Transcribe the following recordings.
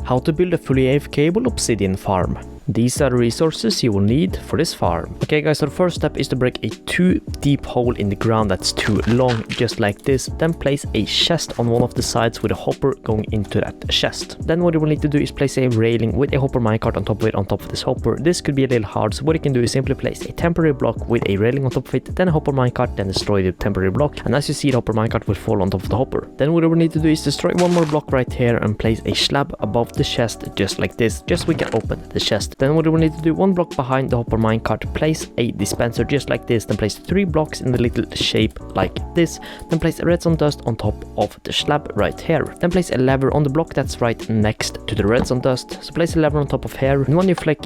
how to build a fully AFK-able obsidian farm. These are the resources you will need for this farm. Okay guys, so the first step is to break a too deep hole in the ground that's too long, just like this. Then place a chest on one of the sides with a hopper going into that chest. Then what you will need to do is place a railing with a hopper minecart on top of it, on top of this hopper. This could be a little hard, so what you can do is simply place a temporary block with a railing on top of it, then a hopper minecart, then destroy the temporary block. And as you see, the hopper minecart will fall on top of the hopper. Then what you will need to do is destroy one more block right here and place a slab above the chest, just like this, just so we can open the chest. Then what you will need to do, one block behind the hopper minecart, place a dispenser just like this, then place 3 blocks in the little shape like this, then place a redstone dust on top of the slab right here. Then place a lever on the block that's right next to the redstone dust. So place a lever on top of here, and when you flick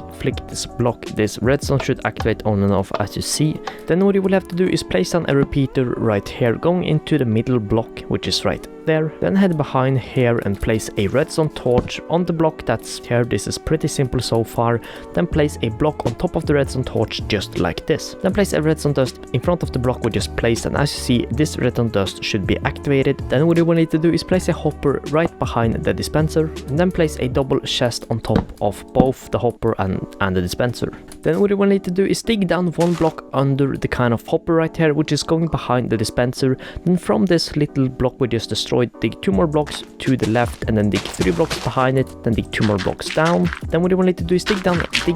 this block, this redstone should activate on and off as you see. Then what you will have to do is place down a repeater right here going into the middle block, which is right there. Then head behind here and place a redstone torch on the block that's here. This is pretty simple so far. Then place a block on top of the redstone torch just like this. Then place a redstone dust in front of the block we just placed, and as you see, this redstone dust should be activated. Then what you will need to do is place a hopper right behind the dispenser, and then place a double chest on top of both the hopper and the dispenser. Then what you will need to do is dig down 1 block under the kind of hopper right here, which is going behind the dispenser. Then from this little block we just destroyed, dig 2 more blocks to the left, and then dig 3 blocks behind it, then dig 2 more blocks down. Then what you will need to do is dig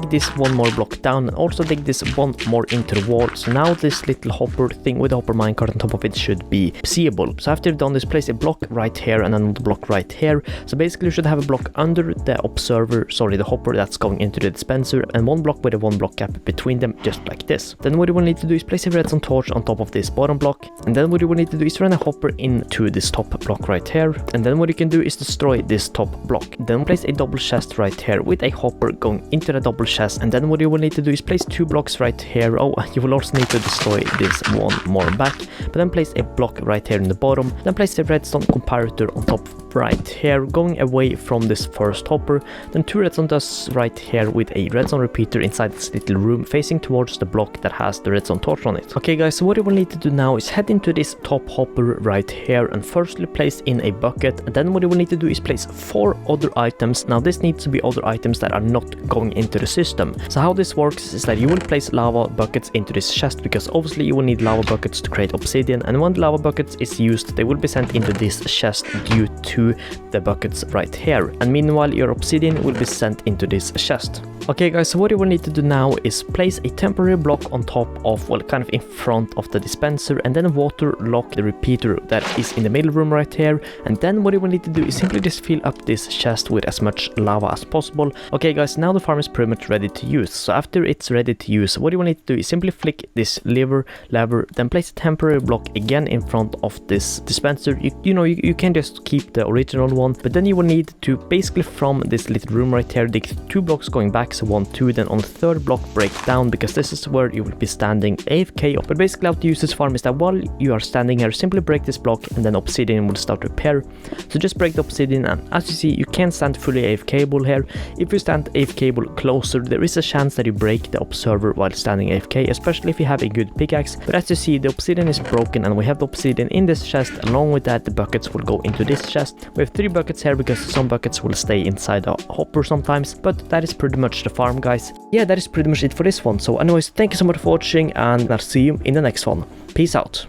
this 1 more block down, and also dig this 1 more into the wall. So now this little hopper thing with the hopper minecart on top of it should be seeable. So after you've done this, place a block right here and another block right here. So basically you should have a block under the the hopper that's going into the dispenser, and 1 block with a 1 block gap between them, just like this. Then what you will need to do is place a redstone torch on top of this bottom block, and then what you will need to do is run a hopper into this top block right here, and then what you can do is destroy this top block. Then place a double chest right here with a hopper going into the double chest, and then what you will need to do is place 2 blocks right here. Oh, you will also need to destroy this 1 more back, but then place a block right here in the bottom. Then place the redstone comparator on top right here going away from this first hopper. Then 2 redstone dusts right here with a redstone repeater inside this little room facing towards the block that has the redstone torch on it. Okay guys, so what you will need to do now is head into this top hopper right here and firstly place in a bucket, and then what you will need to do is place 4 other items. Now this needs to be other items that are not going into the system. So how this works is that you will place lava buckets into this chest, because obviously you will need lava buckets to create obsidian, and when the lava buckets is used, they will be sent into this chest due to the buckets right here, and meanwhile your obsidian will be sent into this chest. Okay guys, so what you will need to do now is place a temporary block on top of, well, kind of in front of the dispenser, and then water lock the repeater that is in the middle room right here. And then what you will need to do is simply just fill up this chest with as much lava as possible. Okay guys, now the farm is pretty much ready to use. So after it's ready to use, what you will need to do is simply flick this lever, then place a temporary block again in front of this dispenser. You can just keep the original one, but then you will need to basically from this little room right here dig 2 blocks going back, so 1, 2, then on the 3rd block break down, because this is where you will be standing AFK. But basically how to use this farm is that while you are standing here, simply break this block and then obsidian will start to appear. So just break the obsidian, and as you see, you can stand fully AFK-able here. If you stand AFK-able closer, there is a chance that you break the observer while standing AFK, especially if you have a good pickaxe. But as you see, the obsidian is broken and we have the obsidian in this chest. Along with that, the buckets will go into this chest. We have 3 buckets here because some buckets will stay inside the hopper sometimes, but that is pretty much the farm guys. Yeah, that is pretty much it for this one. So anyways, thank you so much for watching, and I'll see you in the next one. Peace out.